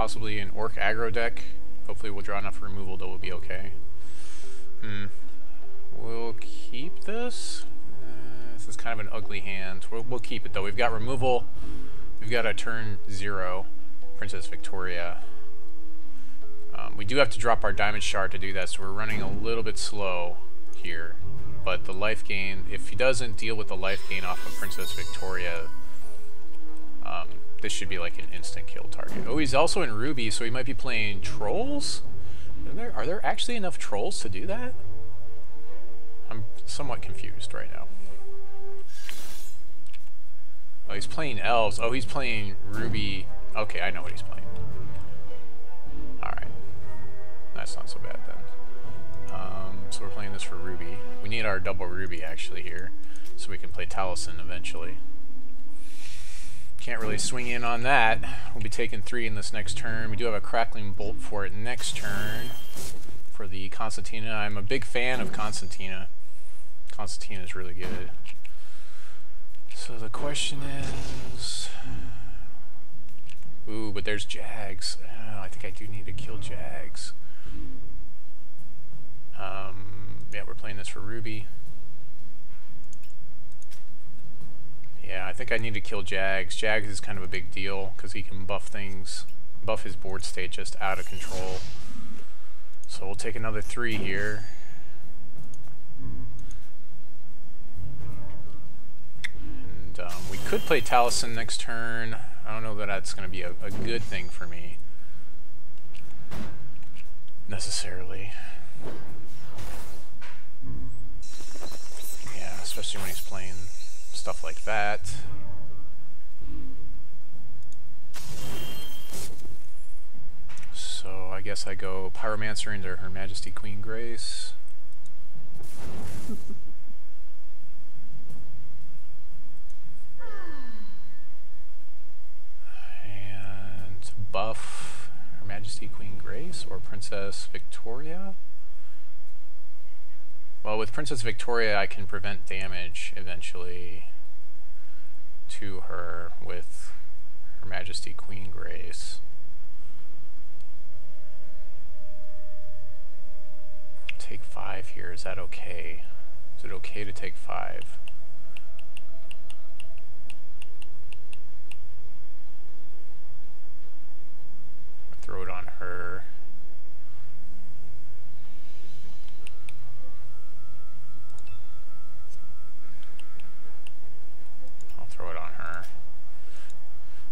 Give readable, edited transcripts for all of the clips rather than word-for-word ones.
possibly an Orc aggro deck. Hopefully we'll draw enough removal that we'll be okay. We'll keep this. This is kind of an ugly hand. We'll keep it though. We've got removal. We've got a turn 0 Princess Victoria. We do have to drop our Diamond Shard to do that, so we're running a little bit slow here. But the life gain, if he doesn't deal with the life gain off of Princess Victoria, this should be like an instant kill target. Oh, he's also in Ruby, so he might be playing Trolls? Are there actually enough Trolls to do that? I'm somewhat confused right now. Oh, he's playing Elves. Oh, he's playing Ruby. Okay, I know what he's playing. Alright. That's not so bad then. So we're playing this for Ruby. We need our double Ruby actually here, so we can play Talysen eventually. Can't really swing in on that. We'll be taking 3 in this next turn. We do have a Crackling Bolt for it next turn for the Constantina. I'm a big fan of Constantina. Constantina is really good. So the question is... Ooh, but there's Jags. Oh, I think I do need to kill Jags. Yeah, we're playing this for Ruby. Yeah, I think I need to kill Jags. Jags is kind of a big deal because he can buff things, buff his board state just out of control. So we'll take another 3 here. And we could play Talysen next turn. I don't know that that's going to be a good thing for me necessarily. Yeah, especially when he's playing stuff like that. So I guess I go Pyromancer into Her Majesty Queen Grace. And buff Her Majesty Queen Grace or Princess Victoria. Well, with Princess Victoria, I can prevent damage eventually to her with Her Majesty Queen Grace. Take 5 here. Is that okay? Is it okay to take 5? Throw it on her. Throw it on her.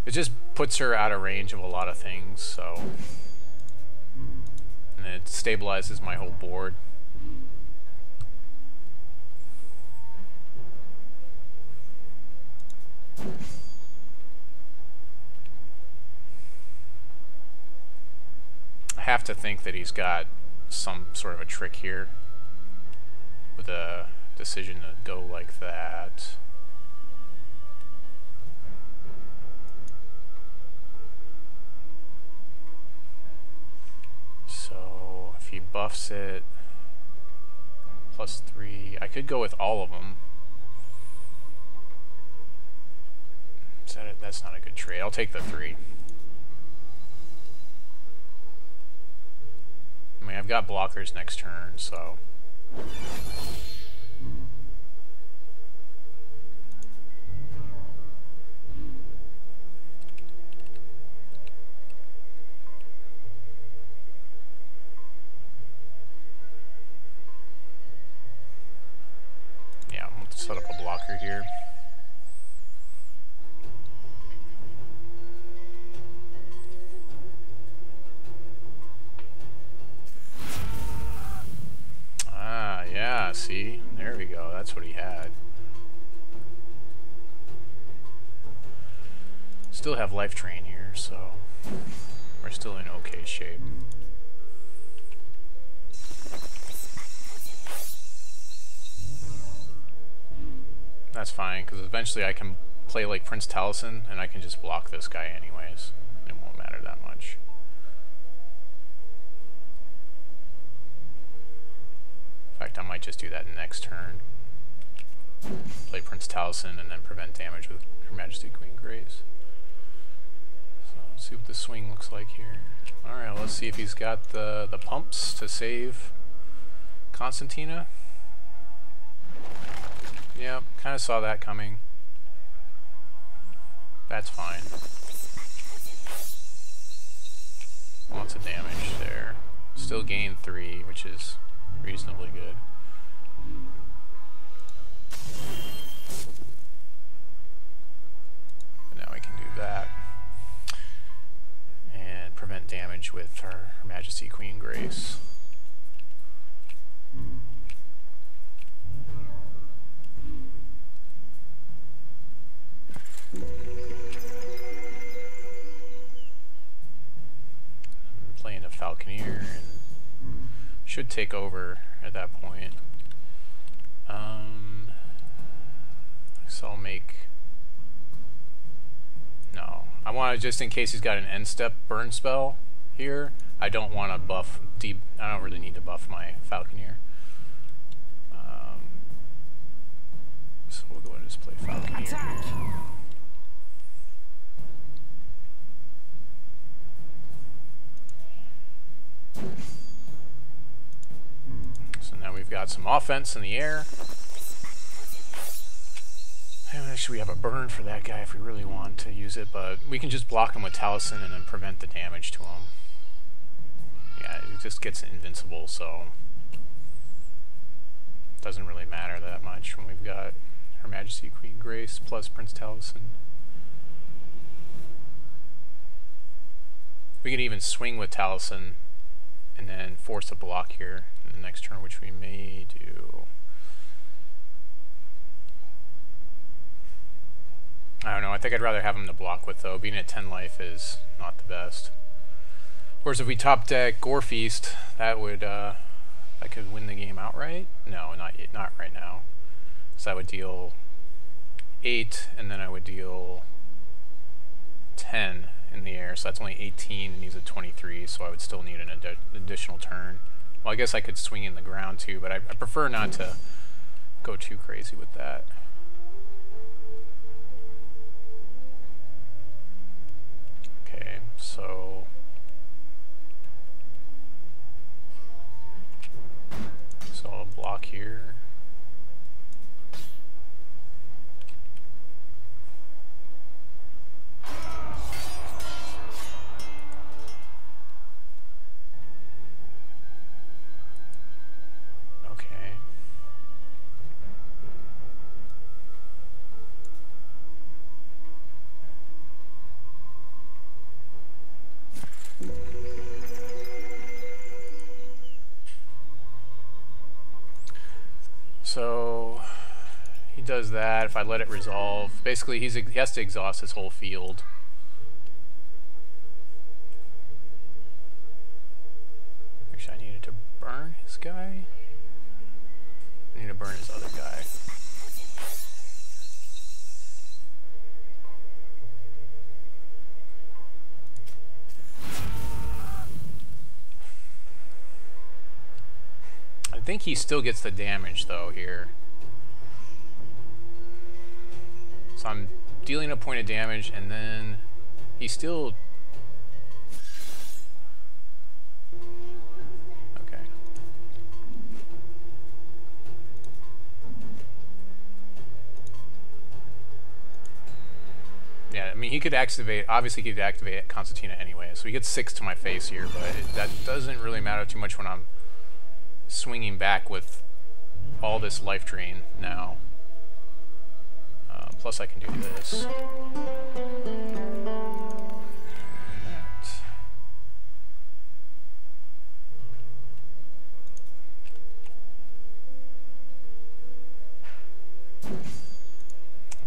It just puts her out of range of a lot of things, so... And it stabilizes my whole board. I have to think that he's got some sort of a trick here with a decision to go like that. So if he buffs it +3, I could go with all of them. Is that it? That's not a good trade. I'll take the 3. I mean, I've got blockers next turn, so... Yeah, we'll set up a blocker here. Yeah, see? There we go. That's what he had. Still have Life Drain here, so we're still in okay shape. That's fine, because eventually I can play like Prince Talysen, and I can just block this guy anyways. It won't matter that much. In fact, I might just do that next turn. Play Prince Talysen and then prevent damage with Her Majesty Queen Grace. So See what the swing looks like here. Alright, let's see if he's got the pumps to save Constantina. Yep, kind of saw that coming. That's fine. Lots of damage there. Still gained 3, which is reasonably good. And now we can do that. And prevent damage with our Majesty Queen Grace. I'm playing a Falconer and should take over at that point. So I'll make... No. I want to, just in case he's got an end step burn spell here, I don't want to buff deep. I don't really need to buff my Falconer. So we'll go ahead and just play Falconer. So now we've got some offense in the air. Actually, we have a burn for that guy if we really want to use it, but we can just block him with Talysen and then prevent the damage to him. Yeah, it just gets invincible, so it doesn't really matter that much when we've got Her Majesty Queen Grace plus Prince Talysen. We could even swing with Talysen and then force a block here in the next turn, which we may do. I don't know, I think I'd rather have him to block with, though. Being at 10 life is not the best. Whereas if we top deck Gore Feast, that would, I could win the game outright? No, not right now. So I would deal 8, and then I would deal 10 in the air, so that's only 18, and he's at 23, so I would still need an additional turn. Well, I guess I could swing in the ground, too, but I prefer not to go too crazy with that. So I'll block here. Okay. So he does that. If I let it resolve, basically he has to exhaust his whole field. Actually, I needed to burn his guy. I need to burn his other guy. I think he still gets the damage though here. So I'm dealing a point of damage and then he still... Okay. Yeah, I mean he could activate, obviously he could activate Constantina anyway, so he gets 6 to my face here, but that doesn't really matter too much when I'm swinging back with all this life drain now. Plus I can do this. I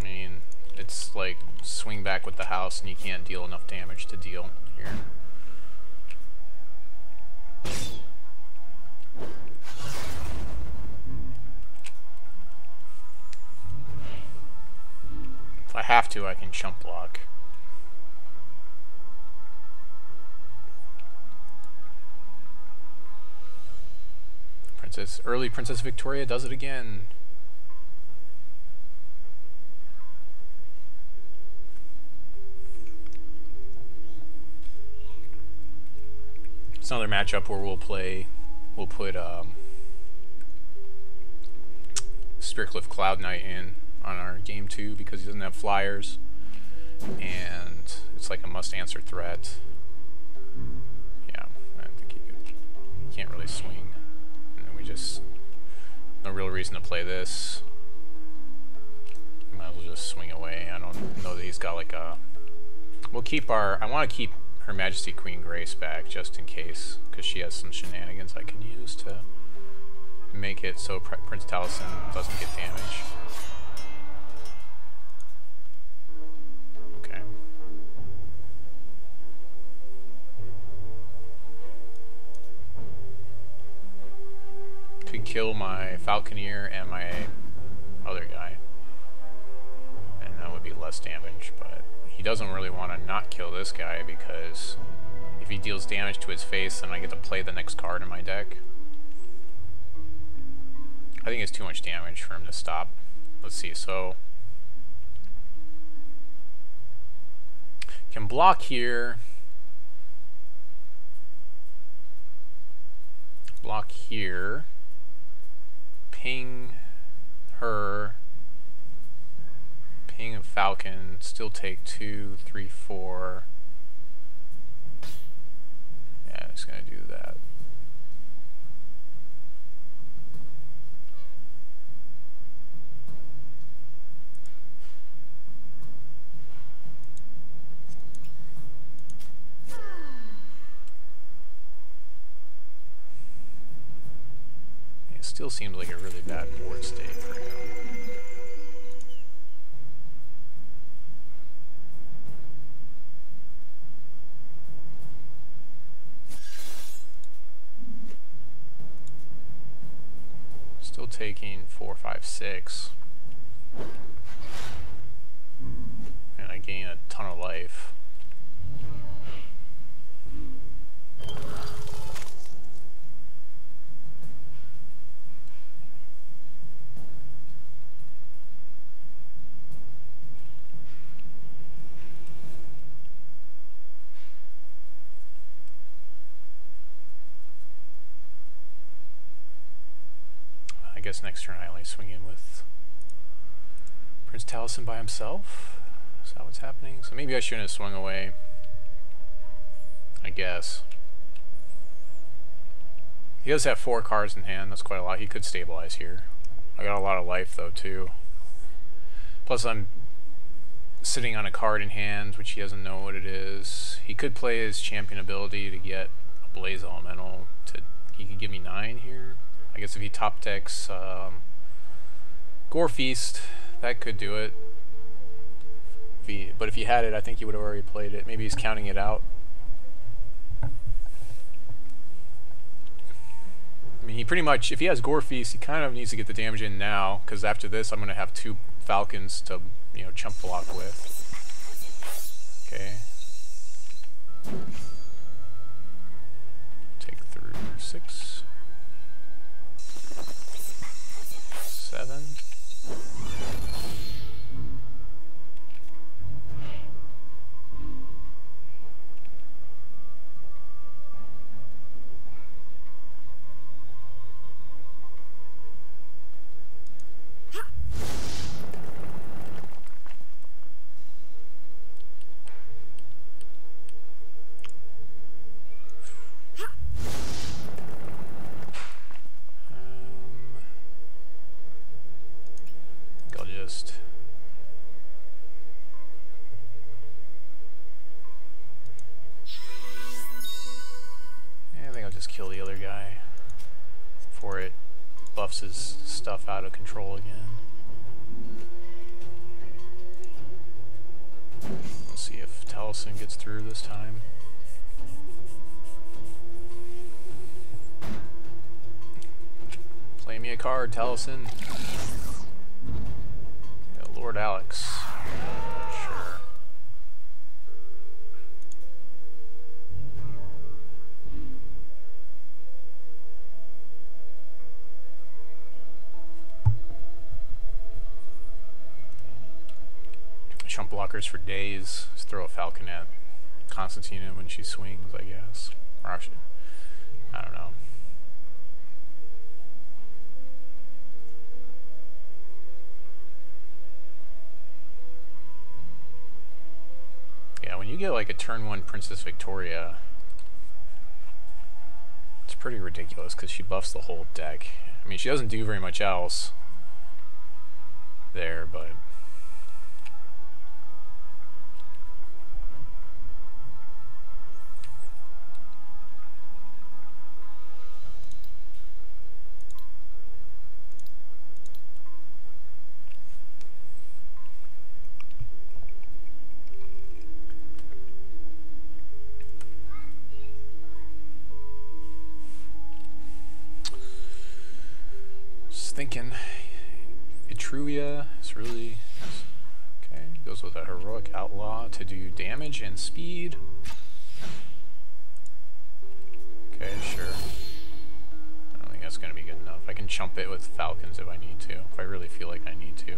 mean, it's like swing back with the house and you can't deal enough damage to deal here. If I have to, I can chump block. Early Princess Victoria does it again. It's another matchup where we'll put Spearcliff Cloud Knight in on our game 2 because he doesn't have flyers, and it's like a must-answer threat. Yeah, I think he can't really swing, and then we just no real reason to play this. Might as well just swing away. I don't know that he's got like a. We'll keep our. I want to keep Her Majesty Queen Grace back just in case, because she has some shenanigans I can use to make it so Prince Talysen doesn't get damage. Okay. Could kill my Falconer and my other guy, and that would be less damage, but he doesn't really want to not kill this guy because if he deals damage to his face, then I get to play the next card in my deck. I think it's too much damage for him to stop. Let's see, so can block here, ping her, ping a Falcon, still take 2, 3, 4. Yeah, it's gonna do that. It still seems like a really bad board state for him. Still taking 4, 5, 6. And I gain a ton of life. I guess next turn I only swing in with Prince Talysen by himself. Is that what's happening? So maybe I shouldn't have swung away, I guess. He does have 4 cards in hand. That's quite a lot. He could stabilize here. I got a lot of life though too. Plus I'm sitting on a card in hand which he doesn't know what it is. He could play his champion ability to get a Blaze Elemental. He could give me 9 here. I guess if he top decks Gore Feast, that could do it. But if he had it, I think he would have already played it. Maybe he's counting it out. I mean, he pretty much, if he has Gore Feast, he kind of needs to get the damage in now, because after this, I'm going to have 2 Falcons to, you know, chump block with. Okay. Take through 6. 7. Kill the other guy before it buffs his stuff out of control again. We'll see if Talysen gets through this time. Play me a card, Talysen. Yeah, Lord Alex. Sure. Chump blockers for days. Just throw a Falcon at Constantina when she swings, I guess. Or actually, I don't know. Yeah, when you get like a turn 1 Princess Victoria, it's pretty ridiculous because she buffs the whole deck. I mean, she doesn't do very much else there, but thinking Etruria is really okay. Goes with a heroic outlaw to do damage and speed. Okay, sure. I don't think that's gonna be good enough. I can chump it with falcons if I need to, if I really feel like I need to.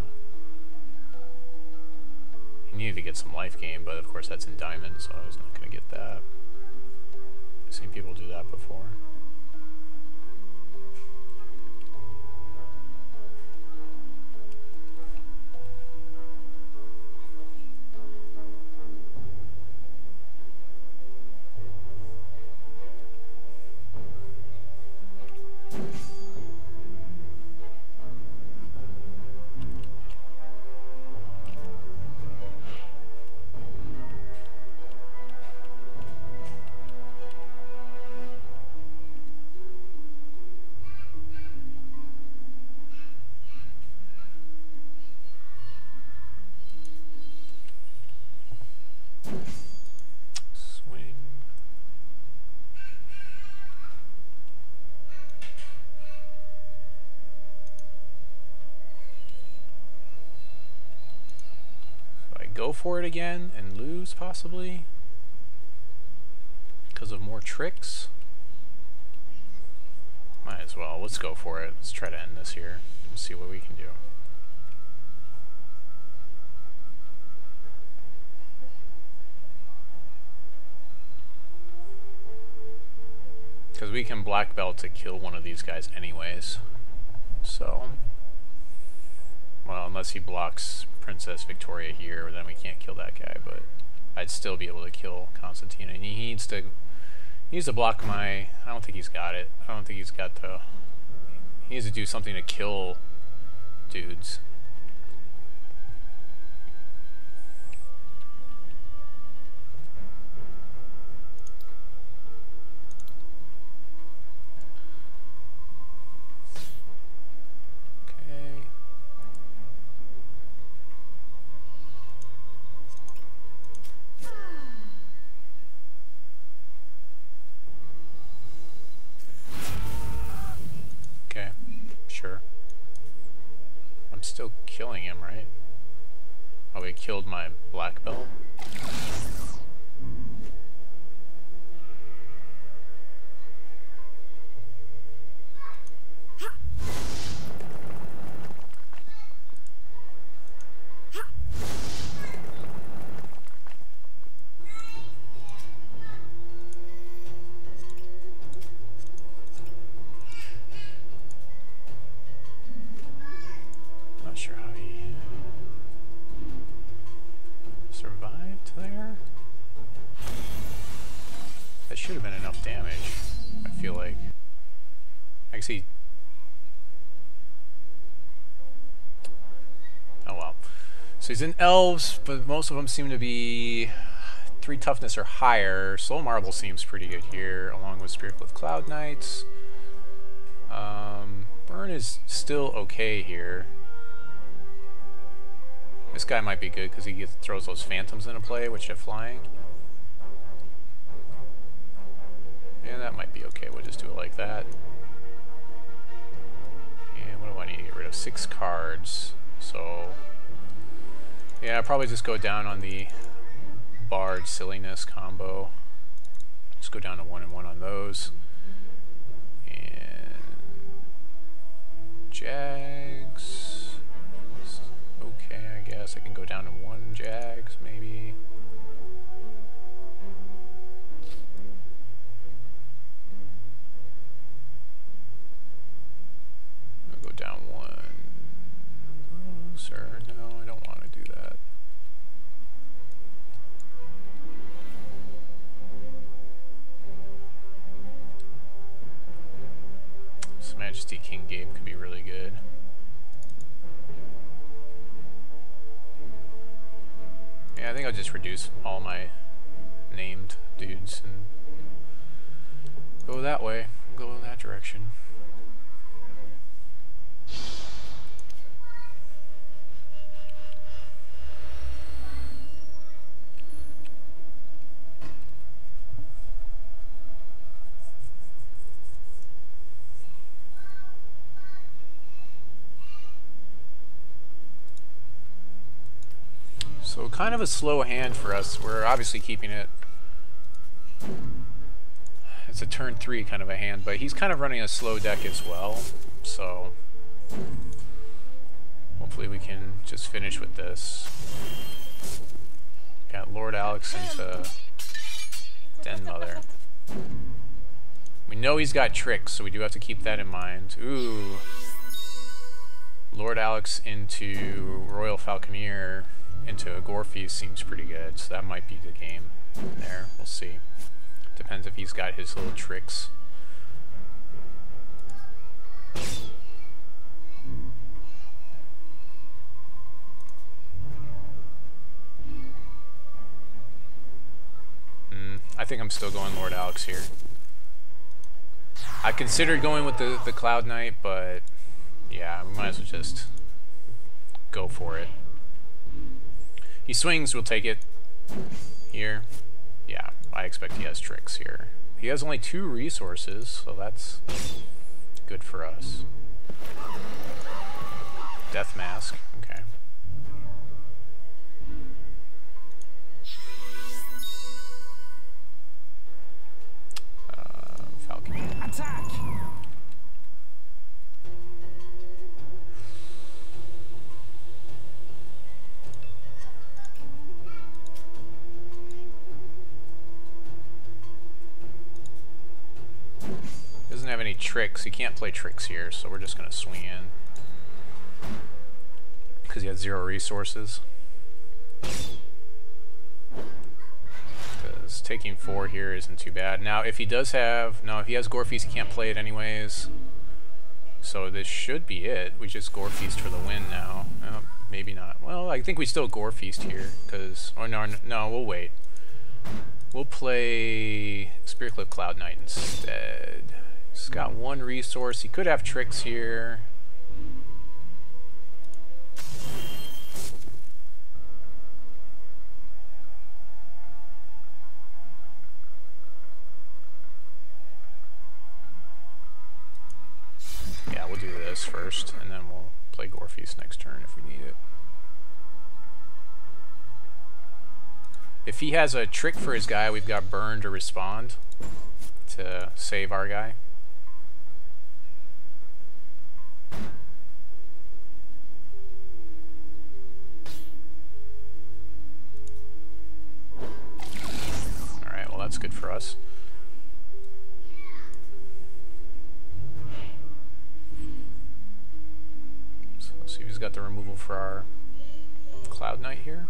He needed to get some life gain, but of course that's in diamond, so I was not gonna get that. I've seen people do that before. Go for it again and lose possibly because of more tricks. Might as well. Let's go for it. Let's try to end this here. Let's see what we can do. Because we can black belt to kill one of these guys anyways. So, well, unless he blocks Princess Victoria here, then we can't kill that guy, but I'd still be able to kill Constantine. And he needs to block my, I don't think he's got it. I don't think he's got the, he needs to do something to kill dudes. Still killing him, right? Oh, we killed my black belt. Should have been enough damage, I feel like. Actually, oh well. So he's in elves, but most of them seem to be 3 toughness or higher. Soul Marble seems pretty good here, along with Spearcliff Cloud Knights. Burn is still okay here. This guy might be good because he throws those phantoms into play, which are flying. Yeah, that might be okay. We'll just do it like that. And what do I need to get rid of? 6 cards. So, yeah, I'll probably just go down on the Bard silliness combo. Just go down to 1 and 1 on those. And Jags. Okay, I guess I can go down to 1 Jags, maybe. think I'll just reduce all my named dudes and go that way, go in that direction. So kind of a slow hand for us. We're obviously keeping it. It's a turn 3 kind of a hand, but he's kind of running a slow deck as well. So hopefully we can just finish with this. Got Lord Alex into Den Mother. We know he's got tricks, so we do have to keep that in mind. Ooh. Lord Alex into Royal Falconer into a Gore Feast seems pretty good, so that might be the game there. We'll see. Depends if he's got his little tricks. I think I'm still going Lord Alex here. I considered going with the Cloud Knight, but yeah, we might as well just go for it. He swings, we'll take it here. Yeah, I expect he has tricks here. He has only 2 resources, so that's good for us. Death Mask, okay. Falcon. Attack! Doesn't have any tricks. He can't play tricks here, so we're just gonna swing in because he has 0 resources. Because taking 4 here isn't too bad. Now, if he does have if he has Gore Feast, he can't play it anyways. So this should be it. We just Gore Feast for the win now. Maybe not. Well, I think we still Gore Feast here because no, we'll wait. We'll play Spearcliff Cloud Knight instead. He's got 1 resource. He could have tricks here. Yeah, we'll do this first, and then we'll play Gore Feast next turn if we need it. If he has a trick for his guy, we've got Burn to respond to save our guy. Alright, well that's good for us. So let's see who's got the removal for our Cloud Knight here.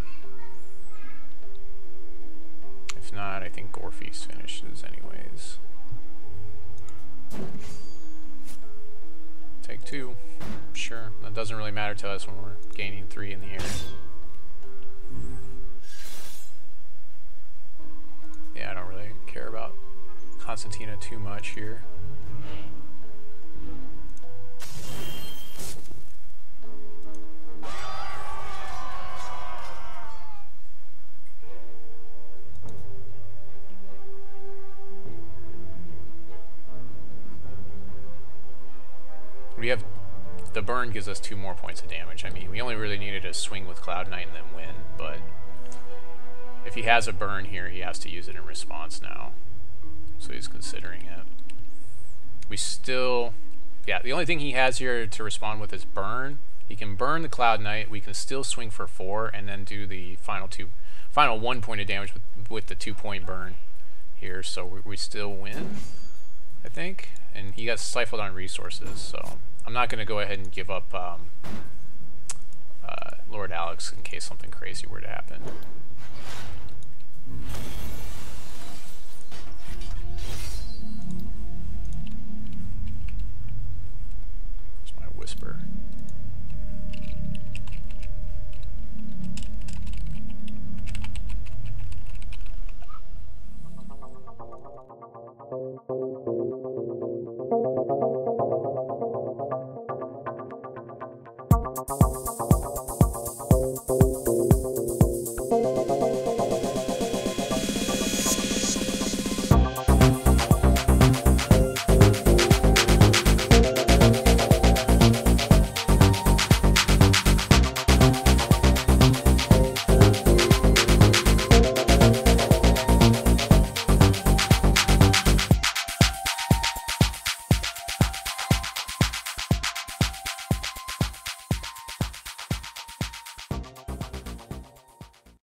If not, I think Gore Feast finishes anyways. Take 2. Sure, that doesn't really matter to us when we're gaining 3 in the air. Yeah, I don't really care about Constantina too much here. We have the burn gives us 2 more points of damage. I mean, we only really needed a swing with Cloud Knight and then win, but if he has a burn here, he has to use it in response now. So he's considering it. We still, yeah, the only thing he has here to respond with is burn. He can burn the Cloud Knight. We can still swing for 4 and then do the final 1 point of damage with the 2-point burn here. So we still win, I think. And he got stifled on resources, so I'm not going to go ahead and give up Lord Alex in case something crazy were to happen.